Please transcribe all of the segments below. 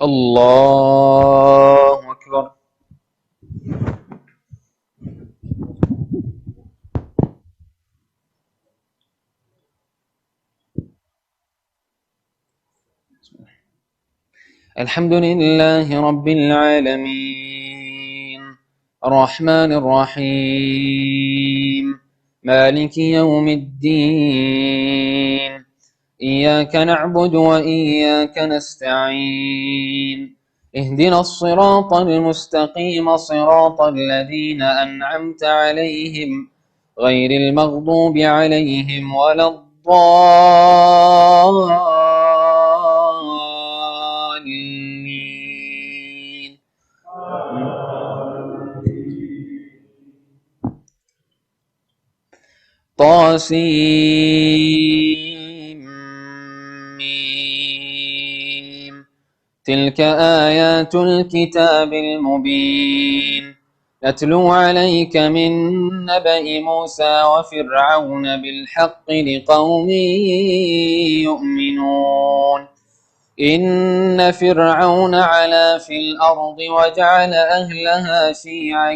الله أكبر. الحمد لله رب العالمين الرحمن الرحيم مالك يوم الدين إياك نعبد وإياك نستعين اهدنا الصراط المستقيم صراط الذين أنعمت عليهم غير المغضوب عليهم ولا الضالين. طاسيم تلك آيات الكتاب المبين نتلو عليك من نبأ موسى وفرعون بالحق لقوم يؤمنون. إن فرعون علا في الأرض وجعل أهلها شيعا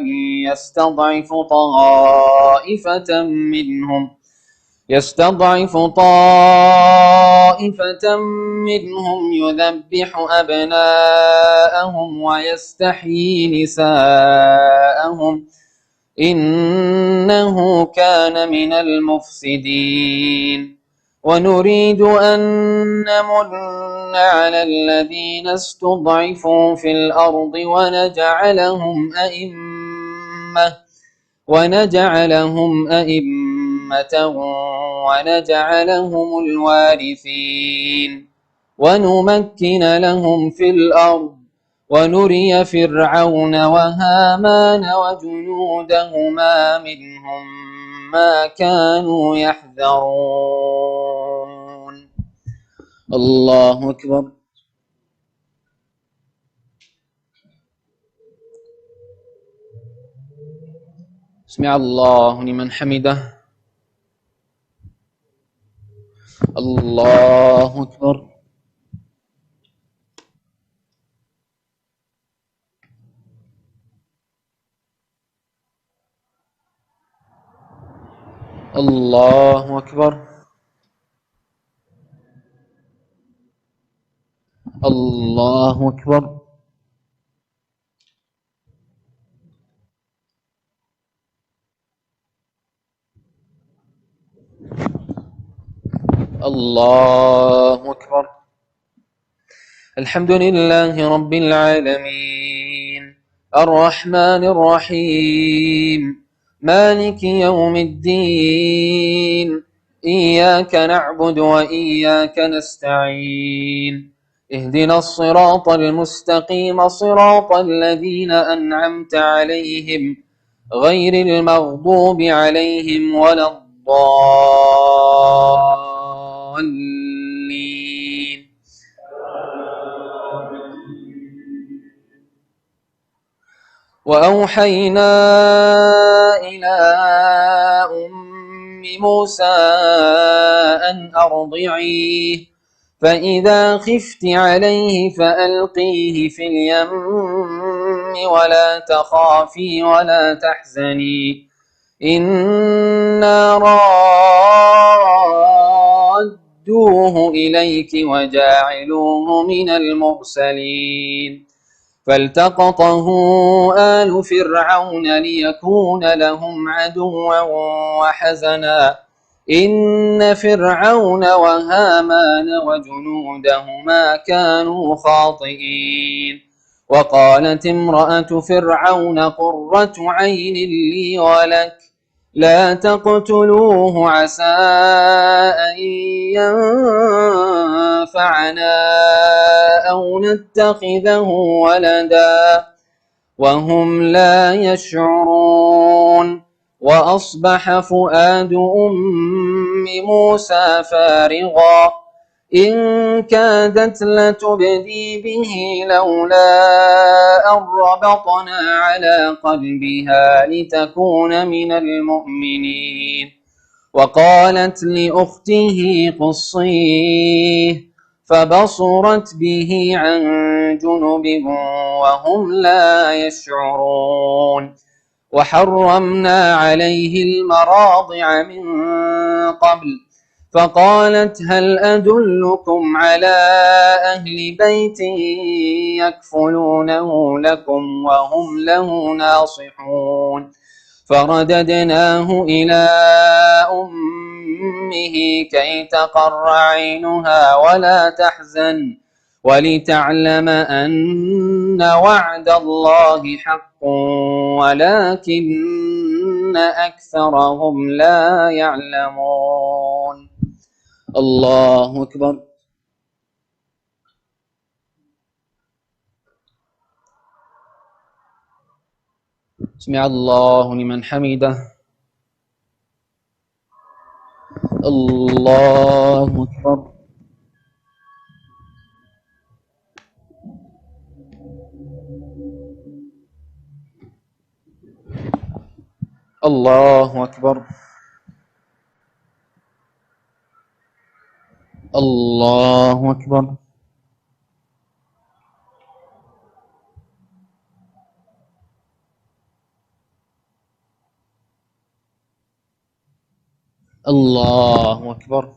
يستضعف طائفة منهم يذبح أبناءهم ويستحيي نساءهم إنه كان من المفسدين. ونريد أن نمن على الذين استضعفوا في الأرض ونجعلهم أئمة ونجعلهم الوارثين ونمكن لهم في الأرض ونري فرعون وهامان وجنودهما منهم ما كانوا يحذرون. الله أكبر. سمع الله لمن حمده. الله أكبر. الله أكبر. الله أكبر. الله أكبر. الحمد لله رب العالمين الرحمن الرحيم مالك يوم الدين إياك نعبد وإياك نستعين اهدنا الصراط المستقيم صراط الذين أنعمت عليهم غير المغضوب عليهم ولا الضالين. وأوحينا إلى أم موسى أن أرضعيه فإذا خفت عليه فألقيه في اليم ولا تخافي ولا تحزني إنا رادوه إليك وجاعلوه من المرسلين. فالتقطه آل فرعون ليكون لهم عدوا وحزنا إن فرعون وهامان وجنودهما كانوا خاطئين. وقالت امرأة فرعون قرة عين لي ولك لا تقتلوه عسى أن ينفعنا أو نتخذه ولدا وهم لا يشعرون. وأصبح فؤاد أم موسى فارغا إن كادت لتبدي به لولا أن ربطنا على قلبها لتكون من المؤمنين. وقالت لأخته قصيه فبصرت به عن جنب وهم لا يشعرون وحرمنا عليه المراضع من قبل فقالت هل أدلكم على أهل بيت يكفلونه لكم وهم له ناصحون فرددناه إلى أمه كي تقر عينها ولا تحزن ولتعلم أن وعد الله حق ولكن أكثرهم لا يعلمون. الله أكبر. سمع الله لمن حمده. الله أكبر. الله أكبر. الله أكبر. الله أكبر.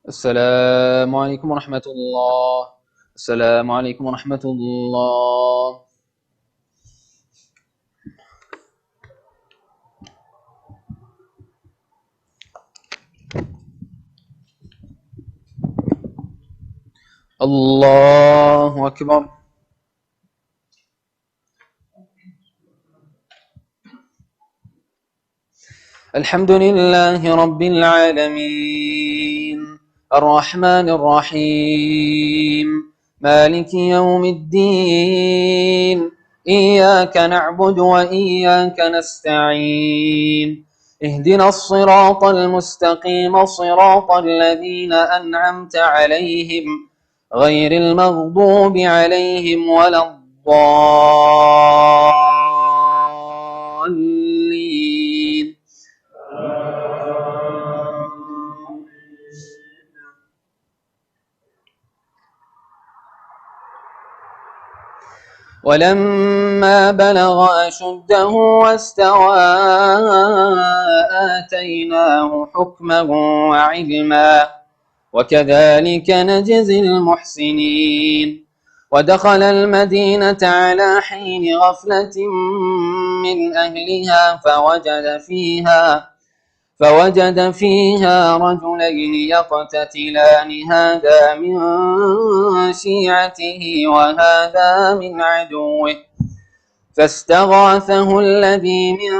السلام عليكم ورحمة الله. السلام عليكم ورحمة الله. الله أكبر. الحمد لله رب العالمين الرحمن الرحيم مالك يوم الدين إياك نعبد وإياك نستعين اهدنا الصراط المستقيم صراط الذين أنعمت عليهم غير المغضوب عليهم ولا الضالين. ولما بلغ أشده واستوى آتيناه حكما وعلما وكذلك نجزي المحسنين. ودخل المدينة على حين غفلة من أهلها فوجد فيها رجلين يقتتلان هذا من شيعته وهذا من عدوه فاستغاثه الذي من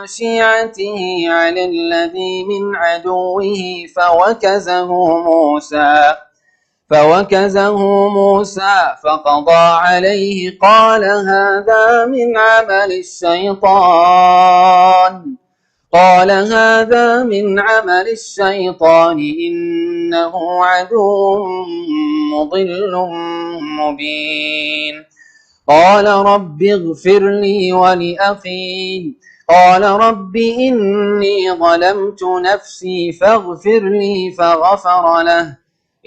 شيعته على الذي من عدوه فوكزه موسى فقضى عليه قال هذا من عمل الشيطان إنه عدو مضل مبين. قال رب اغفر لي ولأخي قال رب إني ظلمت نفسي فاغفر لي فغفر له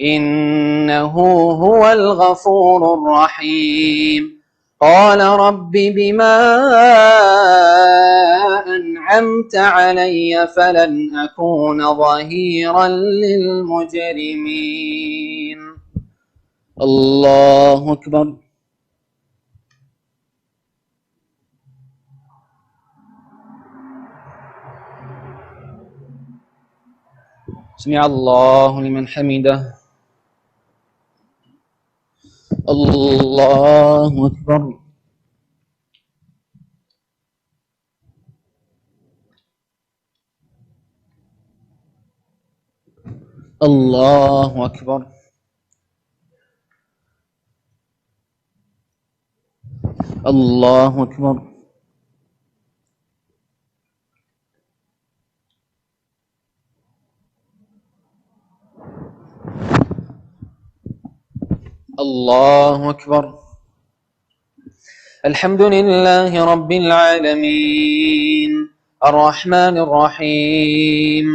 إنه هو الغفور الرحيم. قال رب بما أنعمت علي فلن أكون ظهيرا للمجرمين. الله أكبر. سمع الله لمن حمده. الله أكبر. الله أكبر. الله أكبر. الله أكبر. الحمد لله رب العالمين الرحمن الرحيم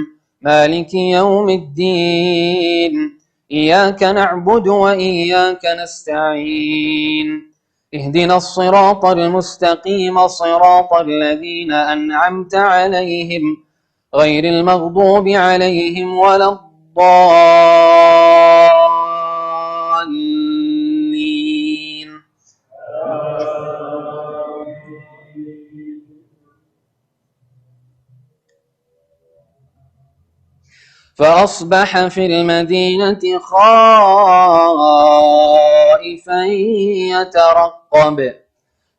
مالك يوم الدين إياك نعبد وإياك نستعين اهدنا الصراط المستقيم صراط الذين أنعمت عليهم غير المغضوب عليهم ولا الضالين. فأصبح في المدينة خائفا يترقب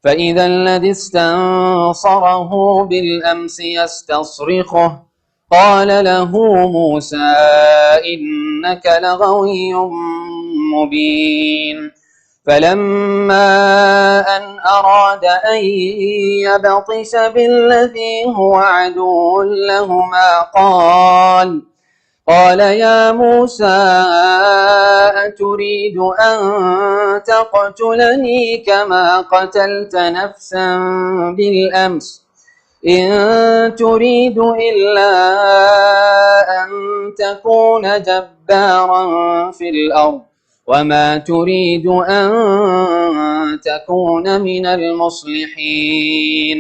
فإذا الذي استنصره بالأمس يستصرخه قال له موسى إنك لغوي مبين. فلما أن أراد أن يبطش بالذي هو عدو لهما قال يا موسى أتريد أن تقتلني كما قتلت نفسا بالأمس إن تريد إلا أن تكون جبارا في الأرض وما تريد أن تكون من المصلحين.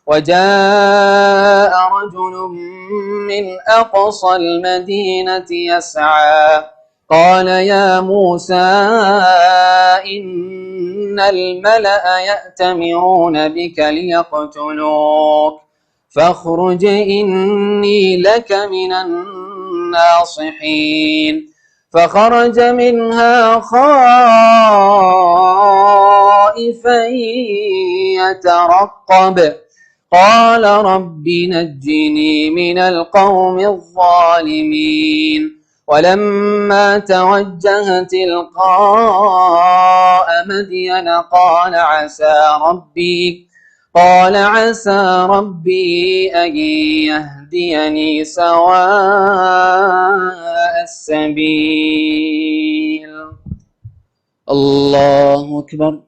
وجاء رجل من أقصى المدينة يسعى قال يا موسى إن الملأ يأتمرون بك ليقتلوك فاخرج إني لك من الناصحين. فخرج منها خائفا يترقب قال رب نجني من القوم الظالمين. ولما توجه تلقاء مدين قال عسى ربي أن يهديني سواء السبيل. الله أكبر.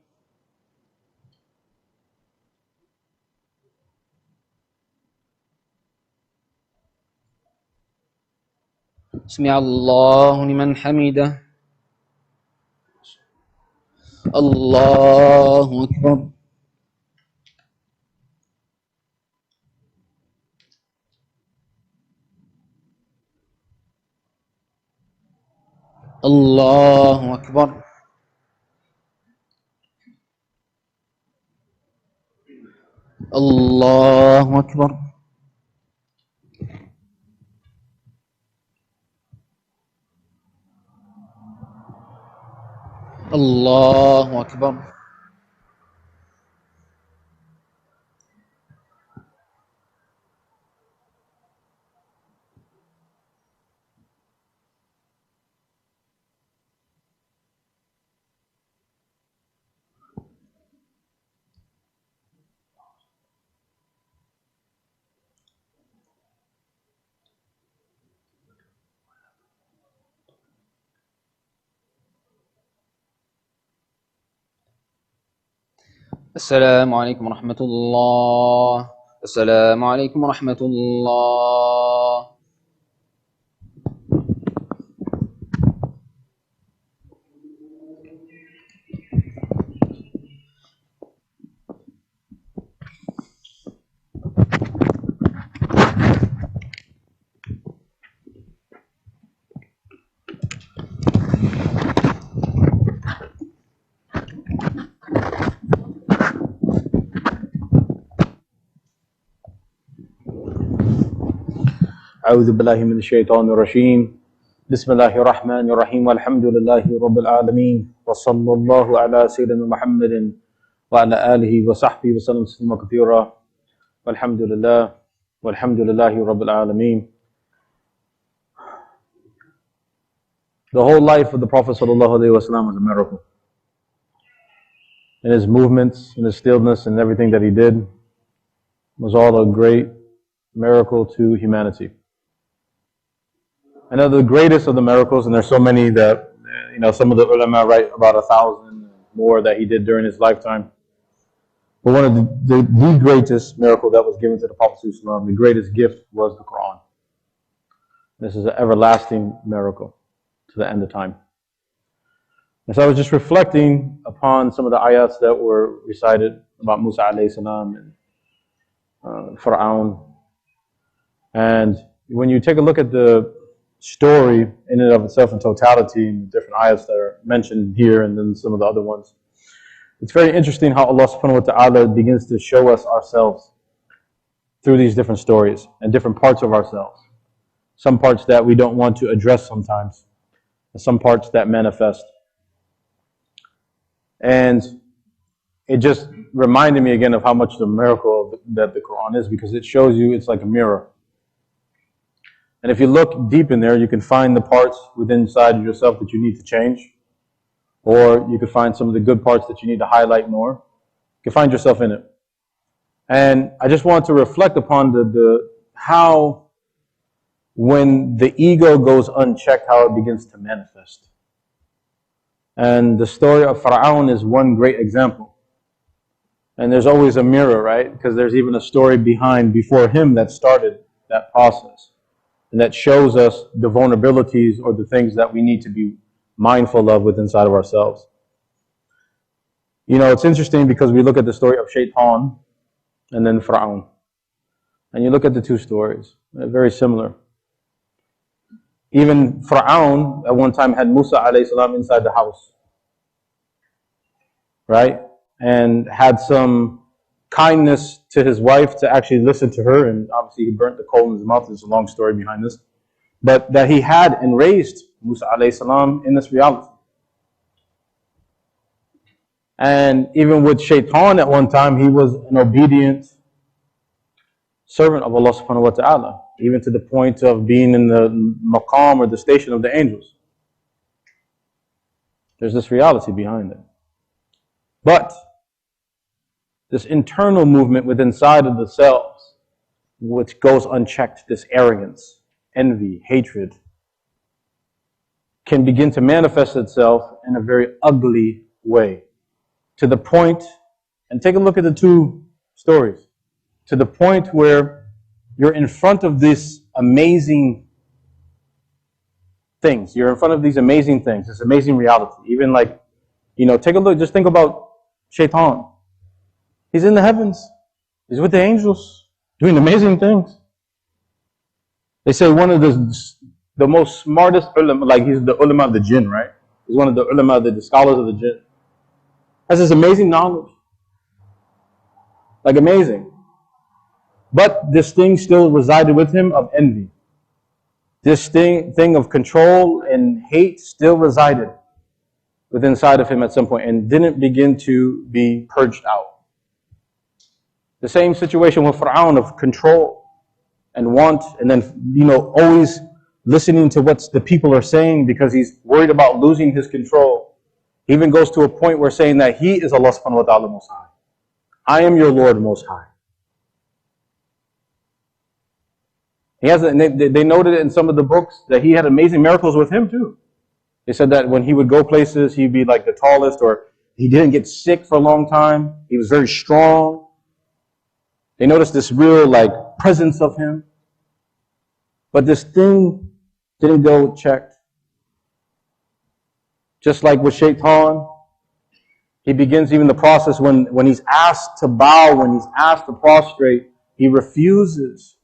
سمع الله لمن حمده. الله أكبر. الله أكبر. الله أكبر. الله أكبر. السلام عليكم ورحمة الله. السلام عليكم ورحمة الله. أعوذ بالله من الشيطان الرجيم. بسم الله الرحمن الرحيم والحمد لله رب العالمين وصلى الله على سيدنا محمد وعلى آله وصحبه وسلم تسليما كثيرا والحمد لله رب العالمين. The whole life of the Prophet ﷺ was a miracle. and his movements and his stillness and everything that he did was all a great miracle to humanity. And the greatest of the miracles, and there's so many that, some of the ulama write about 1,000 more that he did during his lifetime. But one of the greatest miracle that was given to the Prophet ﷺ, the greatest gift, was the Quran. This is an everlasting miracle to the end of time. And so I was just reflecting upon some of the ayats that were recited about Musa alayhi salam and Fir'aun. And when you take a look at the story in and of itself in totality, and the different ayats that are mentioned here and then some of the other ones, it's very interesting how Allah subhanahu wa ta'ala begins to show us ourselves through these different stories and different parts of ourselves. Some parts that we don't want to address sometimes, and some parts that manifest. And it just reminded me again of how much the miracle that the Quran is, because it shows you it's like a mirror. And if you look deep in there, you can find the parts within inside of yourself that you need to change. Or you can find some of the good parts that you need to highlight more. You can find yourself in it. And I just want to reflect upon the how when the ego goes unchecked, how it begins to manifest. And the story of Fir'aun is one great example. And there's always a mirror, right? Because there's even a story before him that started that process. And that shows us the vulnerabilities or the things that we need to be mindful of within inside of ourselves. It's interesting because we look at the story of Shaitan and then Fir'aun. And you look at the two stories, they're very similar. Even Fir'aun at one time had Musa alayhi salam inside the house. Right? And had some kindness to his wife to actually listen to her, and obviously he burnt the coal in his mouth. There's a long story behind this. But that he had and raised Musa alayhi salam in this reality. And even with Shaitan at one time, he was an obedient servant of Allah subhanahu wa ta'ala, even to the point of being in the maqam or the station of the angels. There's this reality behind it. But this internal movement within inside of the selves, which goes unchecked, this arrogance, envy, hatred, can begin to manifest itself in a very ugly way. To the point, and take a look at the two stories, to the point where you're in front of these amazing things. You're in front of these amazing things, this amazing reality. Even like, take a look, just think about Shaitan. He's in the heavens. He's with the angels, doing amazing things. They say one of the most smartest ulama, like he's the ulama of the jinn, right? He's one of the ulama, the scholars of the jinn. Has this amazing knowledge. Like amazing. But this thing still resided with him of envy. This thing of control and hate still resided within inside of him at some point and didn't begin to be purged out. The same situation with Fir'aun of control and want, and then, always listening to what the people are saying because he's worried about losing his control. He even goes to a point where saying that he is Allah subhanahu wa ta'ala most high. I am your Lord most high. They noted it in some of the books that he had amazing miracles with him too. They said that when he would go places, he'd be like the tallest, or he didn't get sick for a long time. He was very strong. They noticed this real presence of him. But this thing didn't go checked. Just like with Shaitan, he begins even the process when he's asked to bow, when he's asked to prostrate, he refuses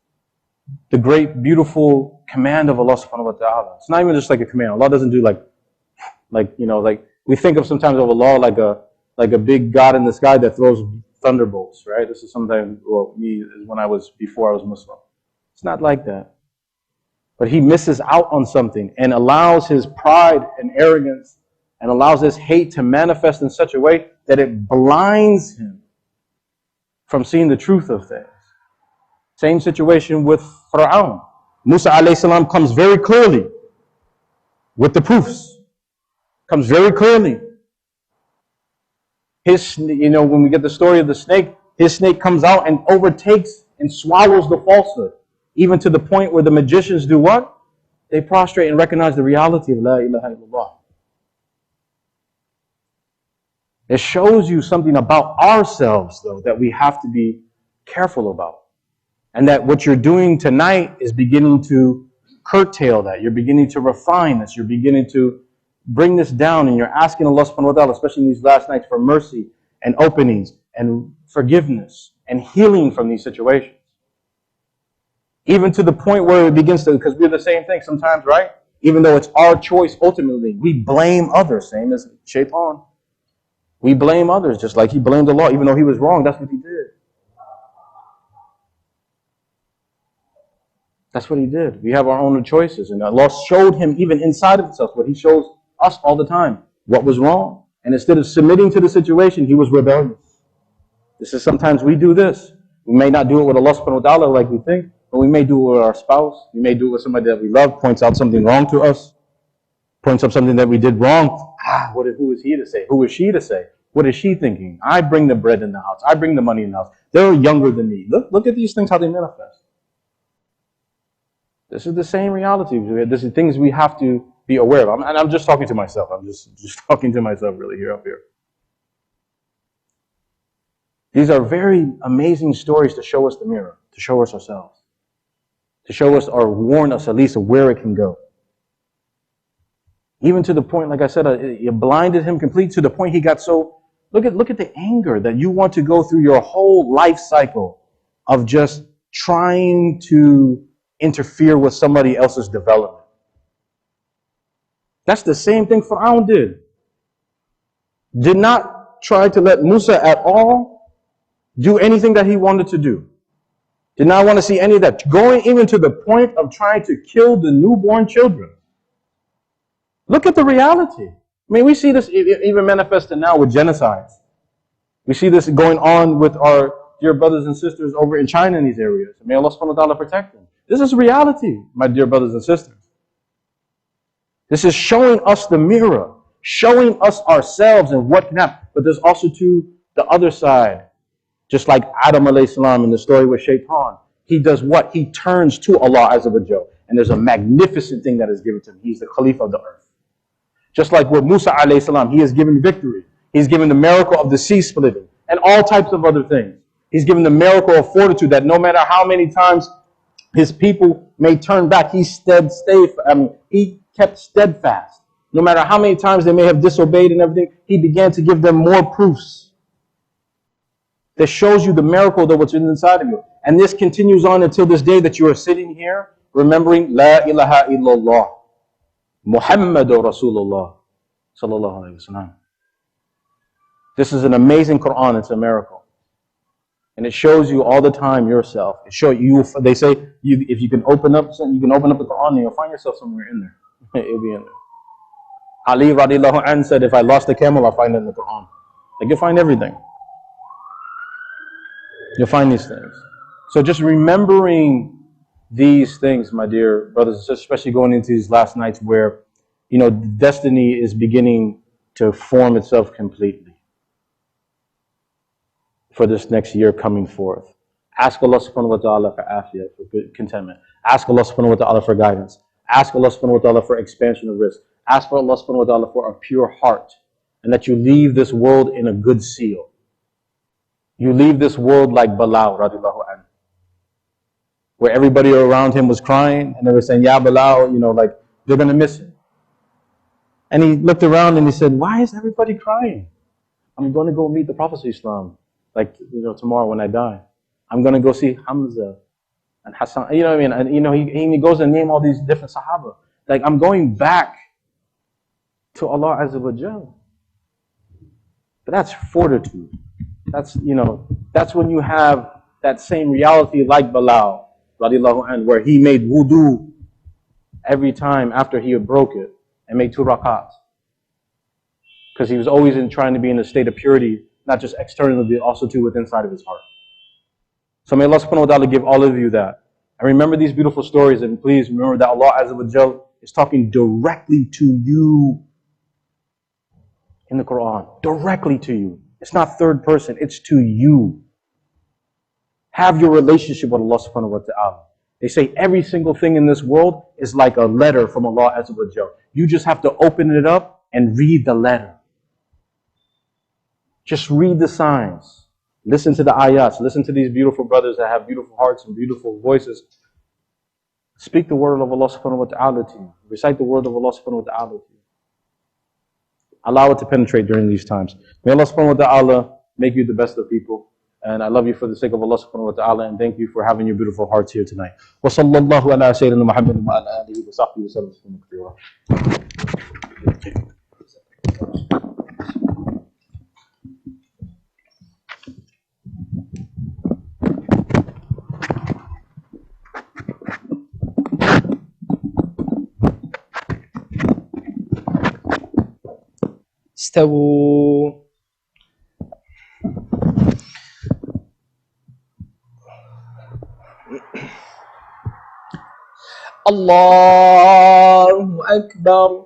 the great, beautiful command of Allah subhanahu wa ta'ala. It's not even just like a command. Allah doesn't do like we think of sometimes of Allah like a big God in the sky that throws thunderbolts, right? This is sometimes, before I was Muslim. It's not like that. But he misses out on something and allows his pride and arrogance and allows his hate to manifest in such a way that it blinds him from seeing the truth of things. Same situation with Fir'aun. Musa alayhi salam comes very clearly with the proofs. Comes very clearly. When we get the story of the snake, his snake comes out and overtakes and swallows the falsehood, even to the point where the magicians do what? They prostrate and recognize the reality of La ilaha illallah. It shows you something about ourselves, though, that we have to be careful about. And that what you're doing tonight is beginning to curtail that. You're beginning to refine this. You're beginning to bring this down, and you're asking Allah subhanahu wa ta'ala, especially in these last nights, for mercy and openings and forgiveness and healing from these situations. Even to the point where it begins to, because we're the same thing sometimes, right? Even though it's our choice ultimately, we blame others, same as shaitan. We blame others, just like he blamed Allah, even though he was wrong, that's what he did. That's what he did. We have our own choices, and Allah showed him even inside of himself what he shows us all the time, what was wrong. And instead of submitting to the situation, he was rebellious. This is sometimes we do this. We may not do it with Allah subhanahu wa ta'ala like we think, but we may do it with our spouse. We may do it with somebody that we love, points out something wrong to us, points up something that we did wrong. Who is he to say? Who is she to say? What is she thinking? I bring the bread in the house. I bring the money in the house. They're younger than me. Look at these things, how they manifest. This is the same reality. This is things we have to be aware of. And I'm just talking to myself. I'm just talking to myself really here up here. These are very amazing stories to show us the mirror, to show us ourselves, to show us or warn us at least of where it can go. Even to the point, like I said, it blinded him completely to the point he got so, look at the anger that you want to go through your whole life cycle of just trying to interfere with somebody else's development. That's the same thing Pharaoh did. Did not try to let Musa at all do anything that he wanted to do. Did not want to see any of that. Going even to the point of trying to kill the newborn children. Look at the reality. I mean, we see this even manifested now with genocides. We see this going on with our dear brothers and sisters over in China in these areas. May Allah subhanahu wa ta'ala protect them. This is reality, my dear brothers and sisters. This is showing us the mirror, showing us ourselves and what can happen. But there's also to the other side. Just like Adam alayhi salam in the story with Shaitan. He does what? He turns to Allah azza wa jal. And there's a magnificent thing that is given to him. He's the Khalifa of the earth. Just like with Musa alayhi salam, he is given victory. He's given the miracle of the sea splitting. And all types of other things. He's given the miracle of fortitude that no matter how many times his people may turn back, he kept steadfast. No matter how many times they may have disobeyed and everything, he began to give them more proofs. That shows you the miracle of what's inside of you. And this continues on until this day that you are sitting here remembering La ilaha illallah. Muhammadur Rasulullah sallallahu alayhi wa sallam. This is an amazing Quran. It's a miracle. And it shows you all the time yourself. It shows you, they say, if you can open up the Quran and you'll find yourself somewhere in there. It'll be in there. Ali radiallahu anhu said, if I lost a camel, I'll find it in the Quran. Like you'll find everything. You'll find these things. So just remembering these things, my dear brothers and sisters, especially going into these last nights where, destiny is beginning to form itself completely for this next year coming forth. Ask Allah subhanahu wa ta'ala for afiyah, for good contentment. Ask Allah subhanahu wa ta'ala for guidance. Ask Allah subhanahu wa ta'ala for expansion of risk. Ask for Allah subhanahu wa ta'ala for a pure heart. And that you leave this world in a good seal. You leave this world like Bilal radiallahu anhu, where everybody around him was crying and they were saying, Ya Bilal, like they're going to miss him. And he looked around and he said, why is everybody crying? I'm going to go meet the Prophet Islam, tomorrow when I die. I'm going to go see Hamza and Hassan, you know what I mean? And, he goes and name all these different Sahaba. Like, I'm going back to Allah Azza wa Jal. But that's fortitude. That's when you have that same reality like Bilal, radiallahu anhu, where he made wudu every time after he had broke it and made 2 rakats. Because he was always trying to be in a state of purity, not just externally, but also too within inside of his heart. So may Allah subhanahu wa ta'ala give all of you that. And remember these beautiful stories, and please remember that Allah Azza wa Jal is talking directly to you in the Quran. Directly to you. It's not third person, it's to you. Have your relationship with Allah subhanahu wa ta'ala. They say every single thing in this world is like a letter from Allah Azza wa Jal. You just have to open it up and read the letter. Just read the signs. Listen to the ayats. Listen to these beautiful brothers that have beautiful hearts and beautiful voices. Speak the word of Allah subhanahu wa ta'ala to you. Recite the word of Allah subhanahu wa ta'ala to you. Allow it to penetrate during these times. May Allah subhanahu wa ta'ala make you the best of people. And I love you for the sake of Allah subhanahu wa ta'ala, and thank you for having your beautiful hearts here tonight. Wa sallallahu ala sayyidina Muhammad wa ala alihi wa sahbihi wa sallam. استووا. الله أكبر.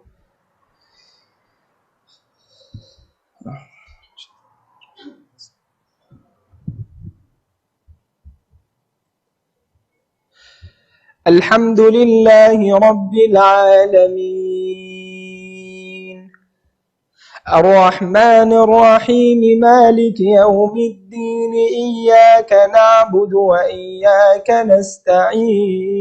الحمد لله رب العالمين الرحمن الرحيم مالك يوم الدين إياك نعبد وإياك نستعين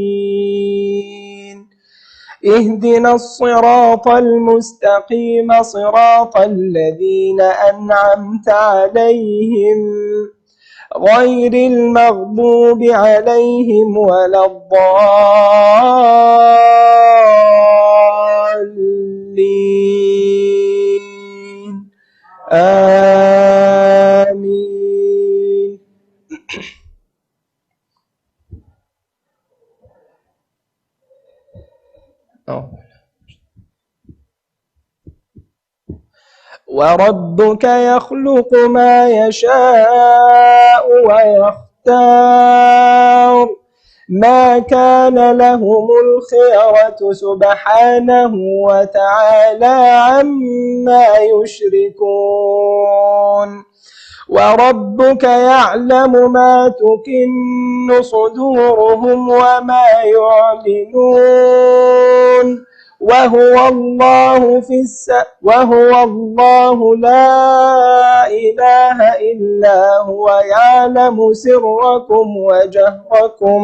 اهدنا الصراط المستقيم صراط الذين أنعمت عليهم غير المغضوب عليهم ولا الضالين آمين. وربك يخلق ما يشاء ويختار ما كان لهم الخيرة سبحانه وتعالى عما يشركون. وربك يعلم ما تكن صدورهم وما يعلنون وهو الله لا إله إلا هو يعلم سركم وجهركم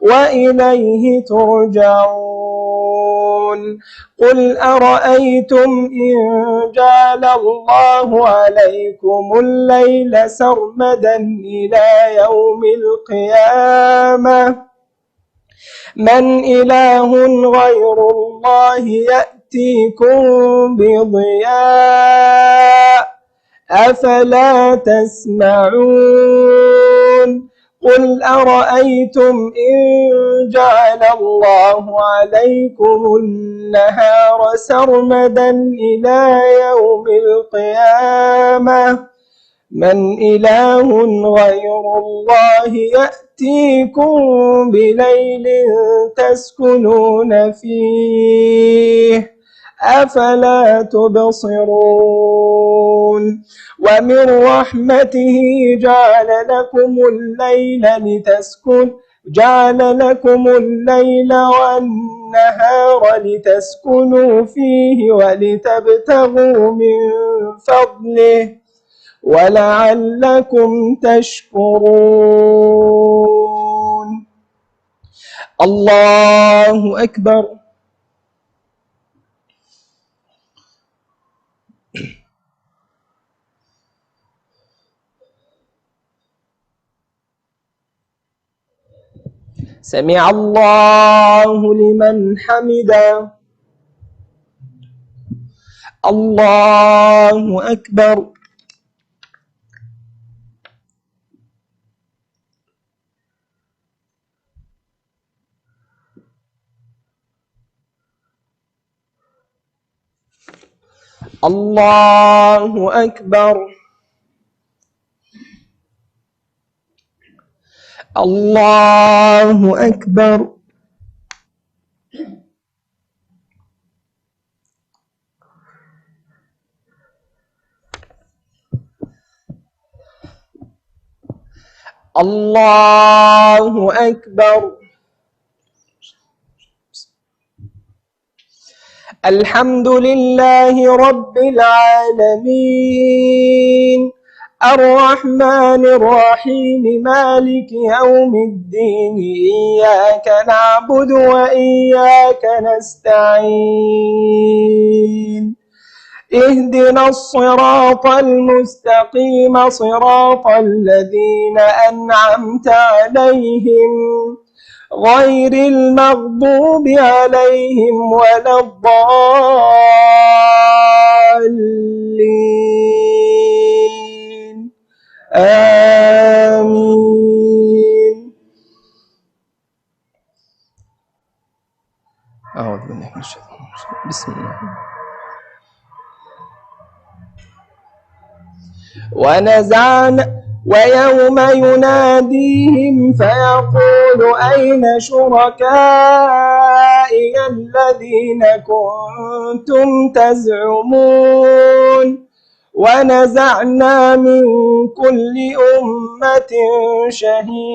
وإليه ترجعون. قل أرأيتم إن جعل الله عليكم الليل سرمدا إلى يوم القيامة من إله غير الله يأتيكم بضياء أفلا تسمعون. قل أرأيتم إن جعل الله عليكم النهار سرمدا إلى يوم القيامة من إله غير الله يأتيكم بليل تسكنون فيه أفلا تبصرون. ومن رحمته جعل لكم الليل والنهار لتسكنوا فيه ولتبتغوا من فضله ولعلكم تشكرون. الله أكبر. سمع الله لمن حمده. الله أكبر. الله أكبر. الله أكبر. الله أكبر. الحمد لله رب العالمين الرحمن الرحيم مالك يوم الدين إياك نعبد وإياك نستعين اهدنا الصراط المستقيم صراط الذين أنعمت عليهم غير المغضوب عليهم ولا الضالين آمين. أعوذ بالله من الشيطان الرجيم. بسم الله. ونزعنا ويوم يناديهم فيقول أين شركائي الذين كنتم تزعمون ونزعنا من كل أمة شهيد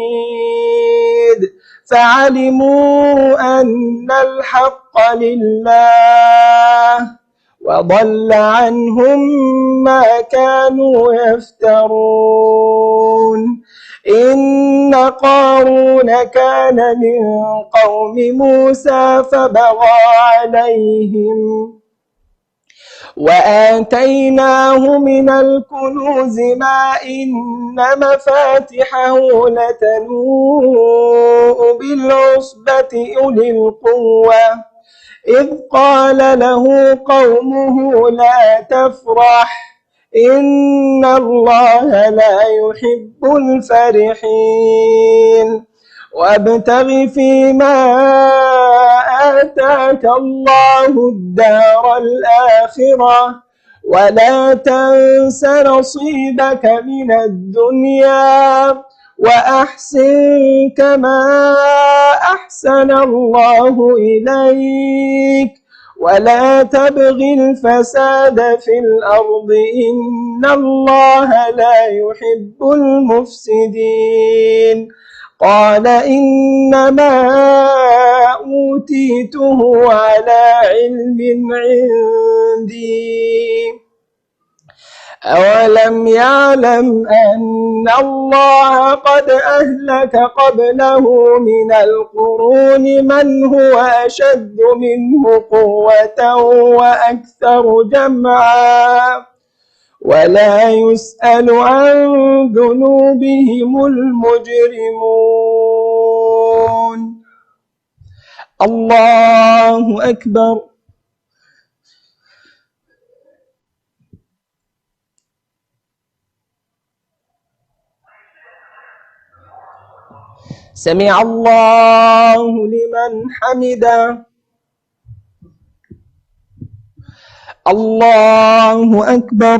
فعلموا أن الحق لله وضل عنهم ما كانوا يفترون. إن قارون كان من قوم موسى فبغى عليهم وآتيناه من الكنوز ما إن مفاتحه لتنوء بالعصبة أولي القوة إذ قال له قومه لا تفرح إن الله لا يحب الفرحين وابتغ فيما آتاك الله الدار الآخرة ولا تنس نصيبك من الدنيا وأحسن كما أحسن الله إليك ولا تبغ الفساد في الأرض إن الله لا يحب المفسدين. قال إنما أوتيته على علم عندي أولم يعلم أن الله قد أهلك قبله من القرون من هو أشد منه قوة وأكثر جمعا ولا يسأل عن ذنوبهم المجرمون. الله أكبر. سمع الله لمن حمده. الله أكبر.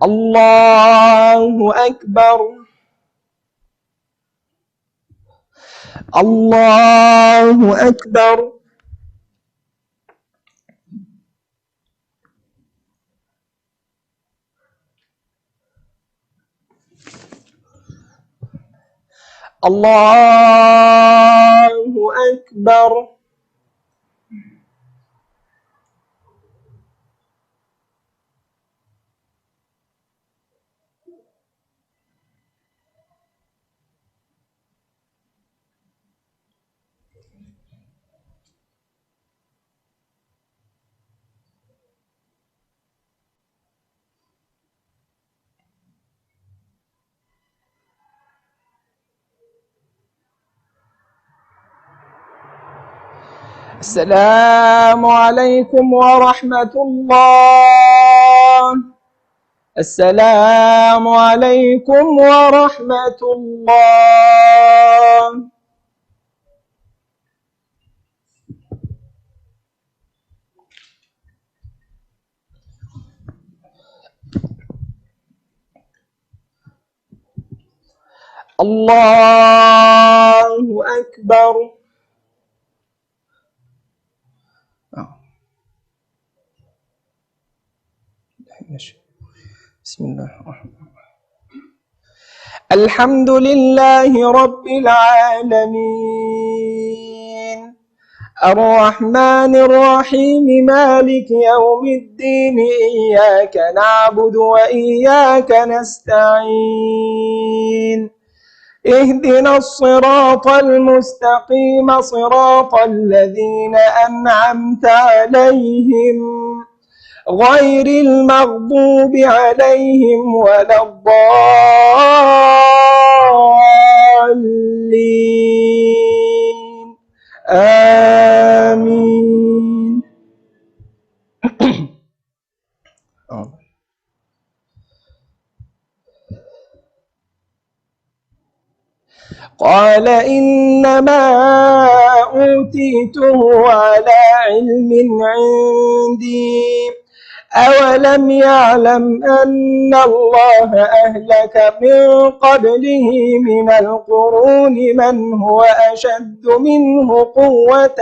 الله أكبر. الله أكبر. الله أكبر. السلام عليكم ورحمة الله. السلام عليكم ورحمة الله. الله أكبر. بسم الله الرحمن الرحيم. الحمد لله رب العالمين الرحمن الرحيم مالك يوم الدين إياك نعبد وإياك نستعين اهدنا الصراط المستقيم صراط الذين أنعمت عليهم غير المغضوب عليهم ولا الضالين آمين. قال إنما أوتيته على علم عندي أولم يعلم أن الله أهلك من قبله من القرون من هو أشد منه قوة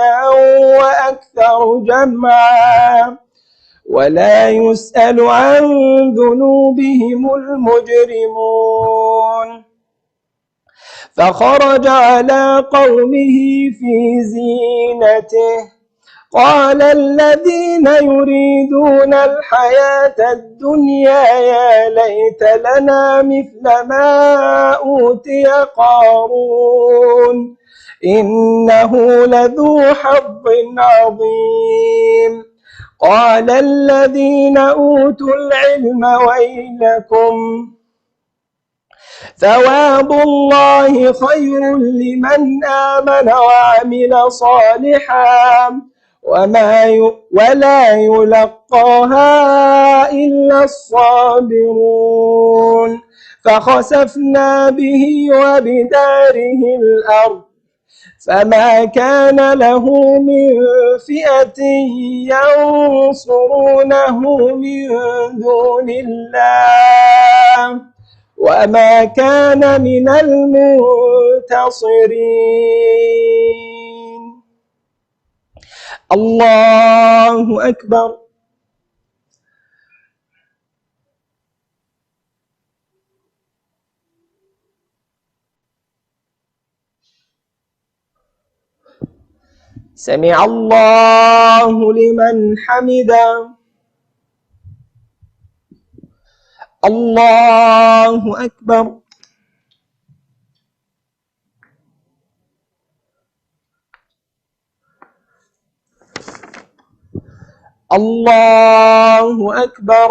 وأكثر جمعا ولا يسأل عن ذنوبهم المجرمون. فخرج على قومه في زينته قال الذين يريدون الحياة الدنيا يا ليت لنا مثل ما أوتي قارون إنه لذو حظ عظيم. قال الذين أوتوا العلم ويلكم ثواب الله خير لمن آمن وعمل صالحا ولا يلقاها إلا الصابرون. فخسفنا به وبداره الأرض فما كان له من فئة ينصرونه من دون الله وما كان من المنتصرين. الله أكبر. سمع الله لمن حمده. الله أكبر. الله أكبر.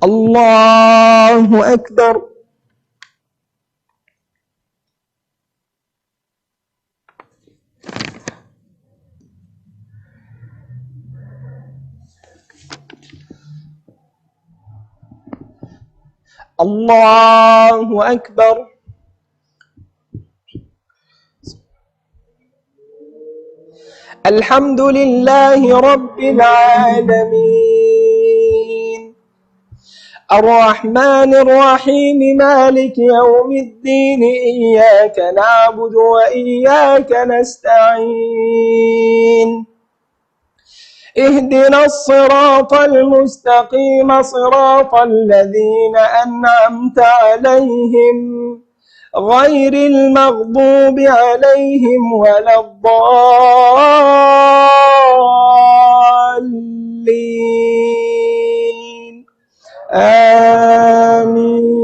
الله أكبر. الله أكبر. الحمد لله رب العالمين الرحمن الرحيم مالك يوم الدين إياك نعبد وإياك نستعين اهدنا الصراط المستقيم صراط الذين أنعمت عليهم غير المغضوب عليهم ولا الضالين آمين.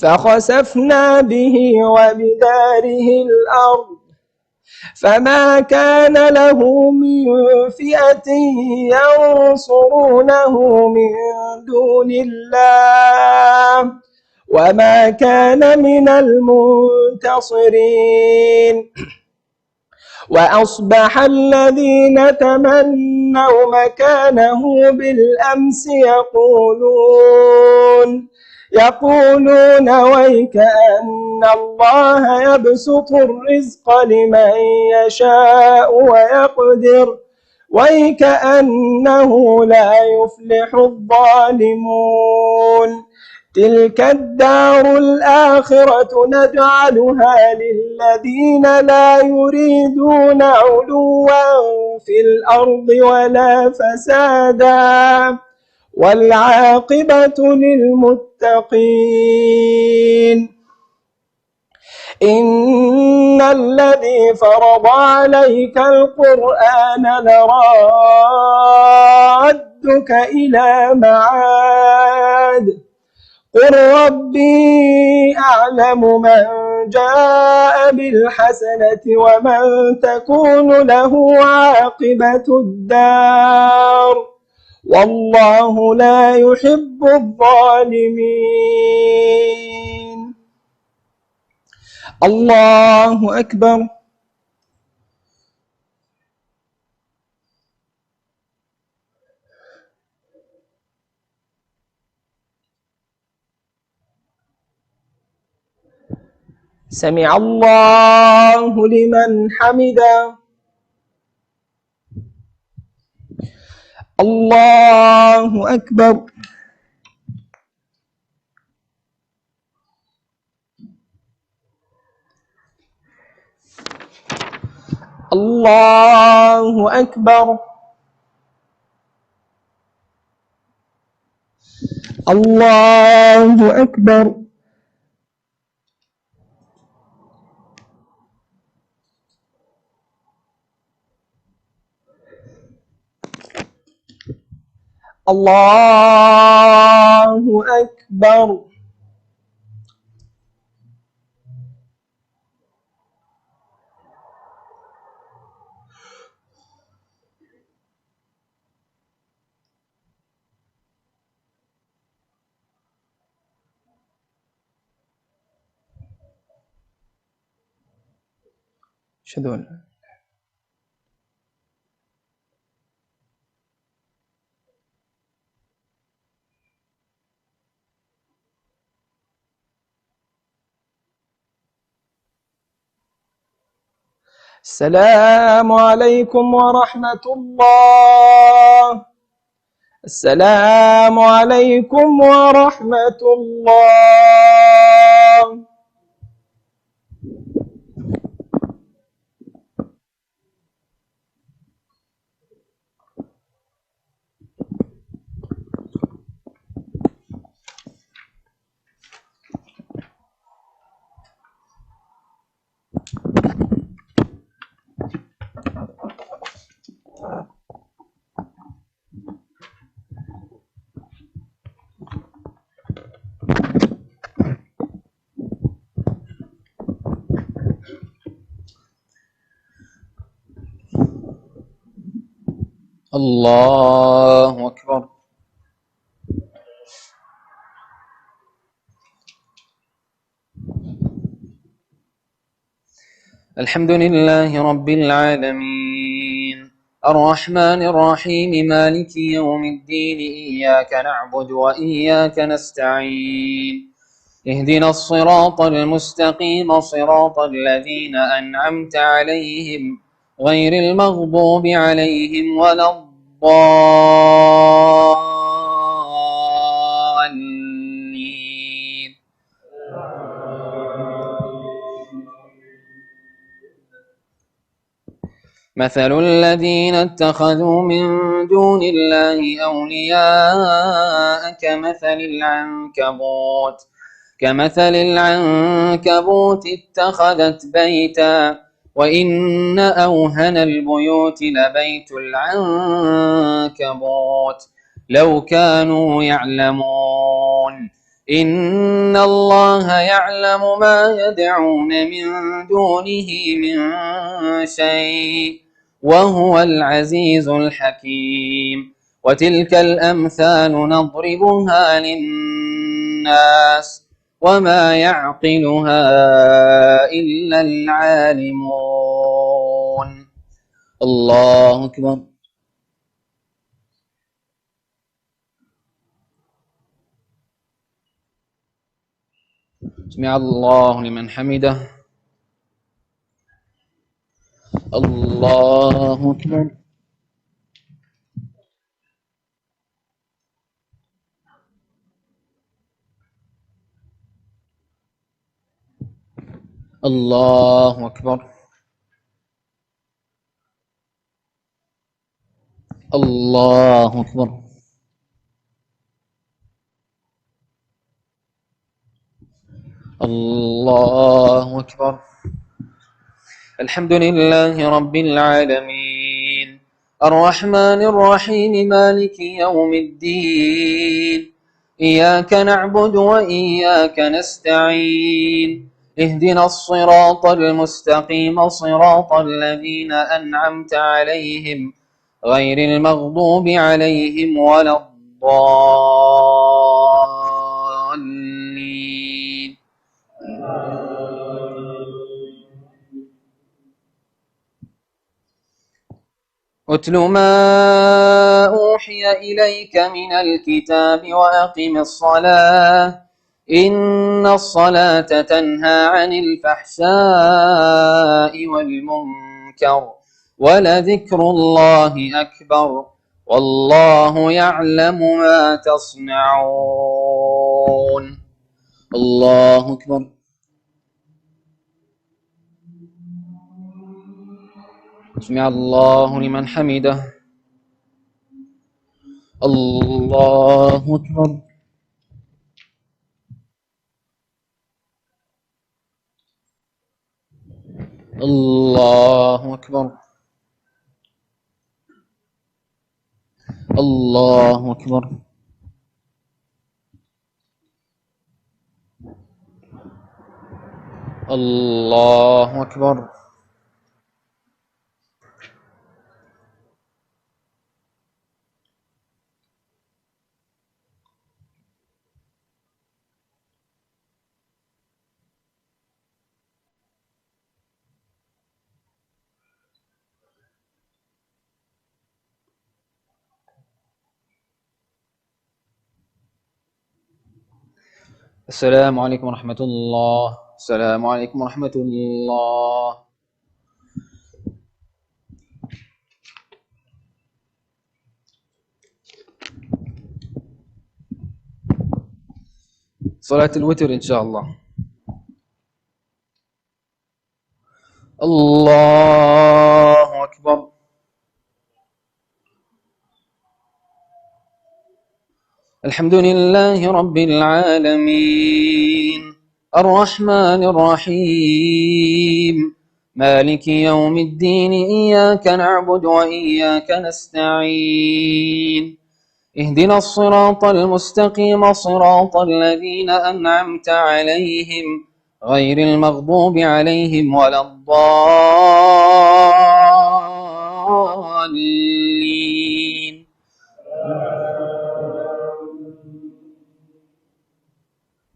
فخسفنا به وبداره الأرض فما كان له من فئة ينصرونه من دون الله وما كان من المنتصرين. وأصبح الذين تمنوا مكانه بالأمس يقولون ويك أن الله يبسط الرزق لمن يشاء ويقدر ويكأنه لا يفلح الظالمون تلك الدار الآخرة نجعلها للذين لا يريدون علوا في الأرض ولا فسادا والعاقبة للمتقين إن الذي فرض عليك القرآن لرادك إلى معاد قل ربي أعلم من جاء بالحسنة ومن تكون له عاقبة الدار والله لا يحب الظالمين. الله أكبر. سمع الله لمن حمده. الله أكبر. الله أكبر. الله أكبر. الله أكبر. أشهد أن السلام عليكم ورحمة الله. السلام عليكم ورحمة الله. الله أكبر. الحمد لله رب العالمين الرحمن الرحيم مالك يوم الدين إياك نعبد وإياك نستعين اهدنا الصراط المستقيم صراط الذين أنعمت عليهم غير المغضوب عليهم ولا الضالين. مثل الذين اتخذوا من دون الله أولياء كمثل العنكبوت اتخذت بيتا وإن أوهن البيوت لبيت العنكبوت لو كانوا يعلمون إن الله يعلم ما يدعون من دونه من شيء وهو العزيز الحكيم وتلك الأمثال نضربها للناس وما يعقلها إلا العالمون. الله أكبر. سمع الله لمن حمده. الله أكبر. الله أكبر. الله أكبر. الله أكبر. الحمد لله رب العالمين الرحمن الرحيم مالك يوم الدين إياك نعبد وإياك نستعين اهدنا الصراط المستقيم صراط الذين أنعمت عليهم غير المغضوب عليهم ولا الضالين. اتل ما أوحي إليك من الكتاب وأقم الصلاة إن الصلاة تنهى عن الفحشاء والمنكر ولذكر الله أكبر والله يعلم ما تصنعون. الله أكبر. سمع الله لمن حمده. الله أكبر. الله أكبر. الله أكبر. الله أكبر. السلام عليكم ورحمة الله. السلام عليكم ورحمة الله. صلاة الوتر إن شاء الله. الله أكبر. الحمد لله رب العالمين الرحمن الرحيم مالك يوم الدين إياك نعبد وإياك نستعين اهدنا الصراط المستقيم صراط الذين أنعمت عليهم غير المغضوب عليهم ولا الضالين.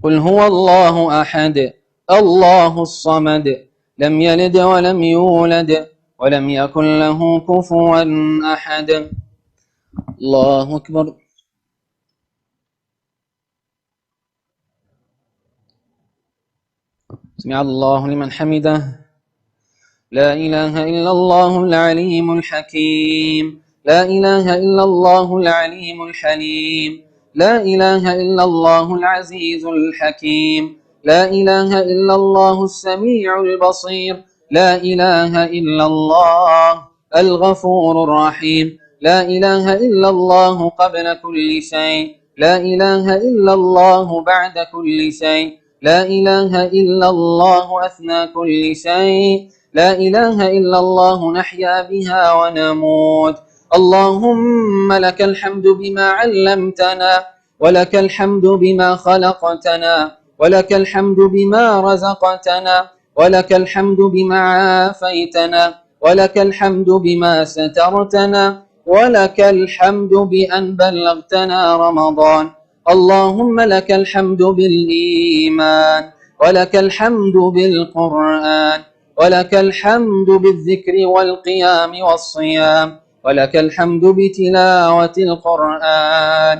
قل هو الله أحد الله الصمد لم يلد ولم يولد ولم يكن له كفوا أحد. الله أكبر. سمع الله لمن حمده. لا إله إلا الله العليم الحكيم لا إله إلا الله العليم الحليم لا إله إلا الله العزيز الحكيم لا إله إلا الله السميع البصير لا إله إلا الله الغفور الرحيم لا إله إلا الله قبل كل شيء لا إله إلا الله بعد كل شيء لا إله إلا الله أثنى كل شيء لا إله إلا الله نحيا بها ونموت. اللهم لك الحمد بما علمتنا ولك الحمد بما خلقتنا ولك الحمد بما رزقتنا ولك الحمد بما عافيتنا ولك الحمد بما سترتنا ولك الحمد بأن بلغتنا رمضان. اللهم لك الحمد بالإيمان ولك الحمد بالقرآن ولك الحمد بالذكر والقيام والصيام ولك الحمد بتلاوة القرآن.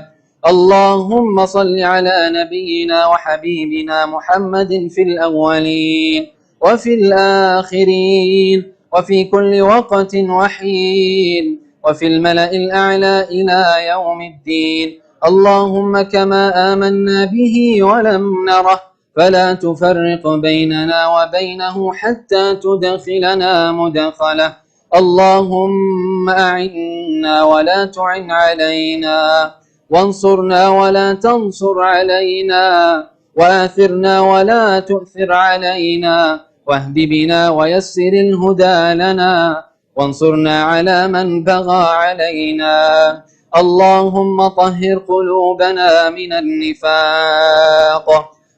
اللهم صل على نبينا وحبيبنا محمد في الأولين وفي الآخرين وفي كل وقت وحين وفي الملأ الأعلى إلى يوم الدين. اللهم كما آمنا به ولم نره فلا تفرق بيننا وبينه حتى تدخلنا مدخله. اللهم أعنا ولا تعن علينا، وانصرنا ولا تنصر علينا، وآثرنا ولا تؤثر علينا، واهد بنا ويسر الهدى لنا، وانصرنا على من بغى علينا. اللهم طهر قلوبنا من النفاق،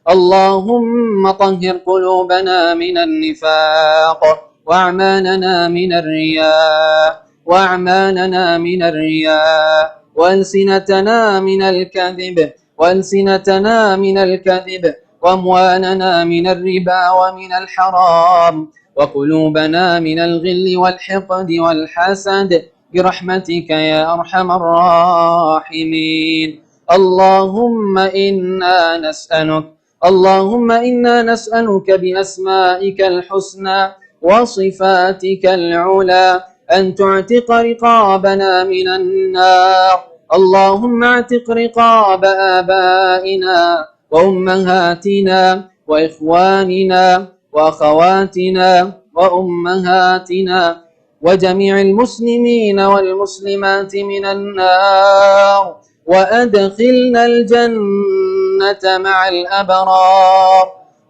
اللهم طهر قلوبنا من النفاق، وأعمالنا من الرياء، وأعمالنا من الرياء، وألسنتنا من الكذب، وألسنتنا من الكذب، وأموالنا من الربا ومن الحرام، وقلوبنا من الغل والحقد والحسد، برحمتك يا أرحم الراحمين. اللهم إنا نسألك، اللهم إنا نسألك بأسمائك الحسنى وصفاتك العلى أن تعتق رقابنا من النار. اللهم اعتق رقاب آبائنا وأمهاتنا وإخواننا وأخواتنا وأمهاتنا وجميع المسلمين والمسلمات من النار، وأدخلنا الجنة مع الأبرار.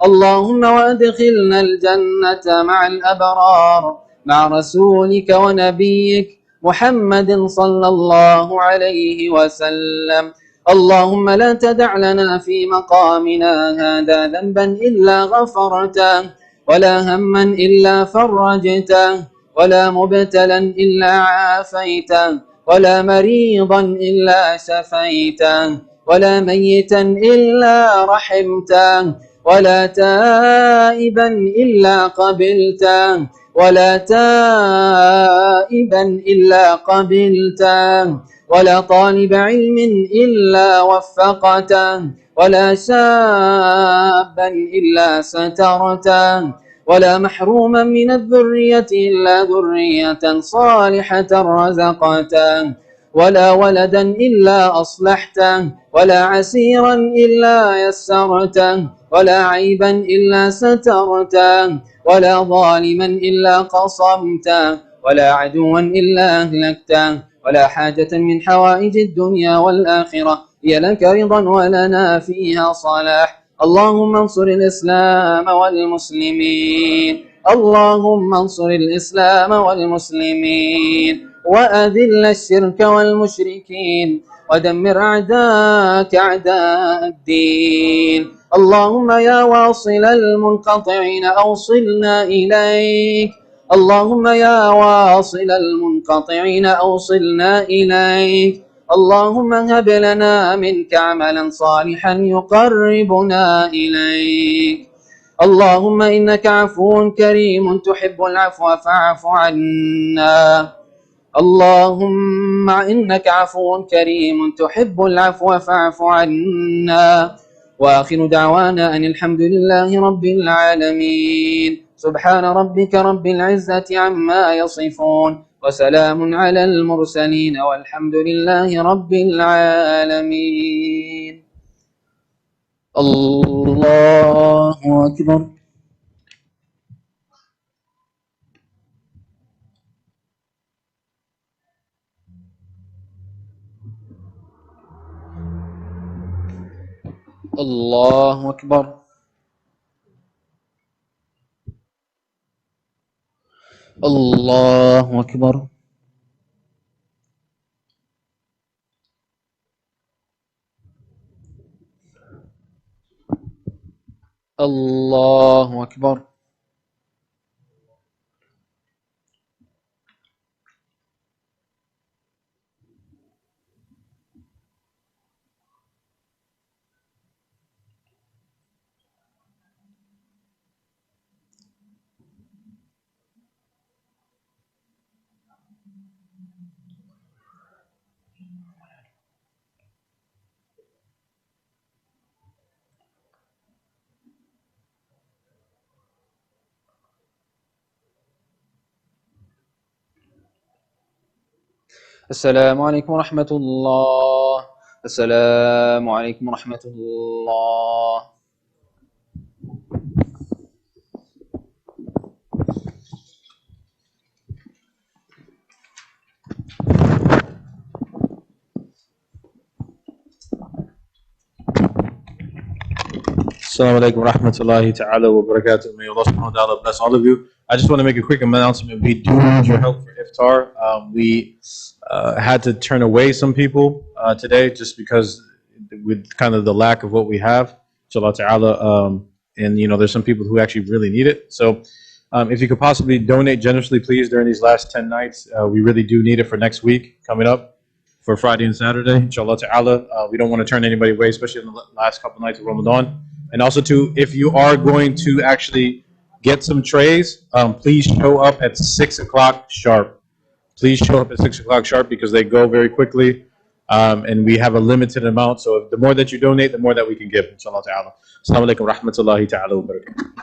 اللهم وأدخلنا الجنة مع الأبرار مع رسولك ونبيك محمد صلى الله عليه وسلم. اللهم لا تدع لنا في مقامنا هذا ذنبا إلا غفرته، ولا هما إلا فرجته، ولا مبتلا إلا عافيته، ولا مريضا إلا شفيته، ولا ميتا إلا رحمته، ولا تائبا إلا قبلته، ولا تائبا إلا قبلته، ولا طالب علم إلا وفقته، ولا شابا إلا سترته، ولا محروما من الذرية إلا ذرية صالحة رزقته، ولا ولدا إلا أصلحته، ولا عسيرا إلا يسرته، ولا عيبا إلا سترته، ولا ظالما إلا قصمته، ولا عدوا إلا أهلكته، ولا حاجة من حوائج الدنيا والآخرة هي لك رضا ولنا فيها صلاح. اللهم انصر الإسلام والمسلمين، اللهم انصر الإسلام والمسلمين، وأذل الشرك والمشركين، ودمر أعداءك أعداء الدين. اللهم يا واصل المنقطعين أوصلنا إليك، اللهم يا واصل المنقطعين أوصلنا إليك. اللهم هب لنا منك عملا صالحا يقربنا إليك. اللهم إنك عفو كريم تحب العفو فاعف عنا. اللهم إنك عفو كريم تحب العفو فاعف عنا. وآخر دعوانا أن الحمد لله رب العالمين. سبحان ربك رب العزة عما يصفون، وسلام على المرسلين، والحمد لله رب العالمين. الله أكبر. الله أكبر. الله أكبر. الله أكبر. السلام عليكم ورحمة الله. السلام عليكم ورحمة الله. Assalamu alaikum wa rahmatullahi ta'ala wa barakatuh. May Allah subhanahu wa ta'ala bless all of you. I just want to make a quick announcement. We do need your help for iftar. We had to turn away some people today just because with kind of the lack of what we have. Inshallah ta'ala. And there's some people who actually really need it. So if you could possibly donate generously, please, during these last 10 nights. We really do need it for next week coming up for Friday and Saturday. Inshallah ta'ala. We don't want to turn anybody away, especially in the last couple nights of Ramadan. And also, too, if you are going to actually get some trays, please show up at 6 o'clock sharp. Please show up at 6 o'clock sharp because they go very quickly. And we have a limited amount. So the more that you donate, the more that we can give. Inshallah ta'ala. Assalamu alaikum wa rahmatullahi ta'ala wa barakatuh.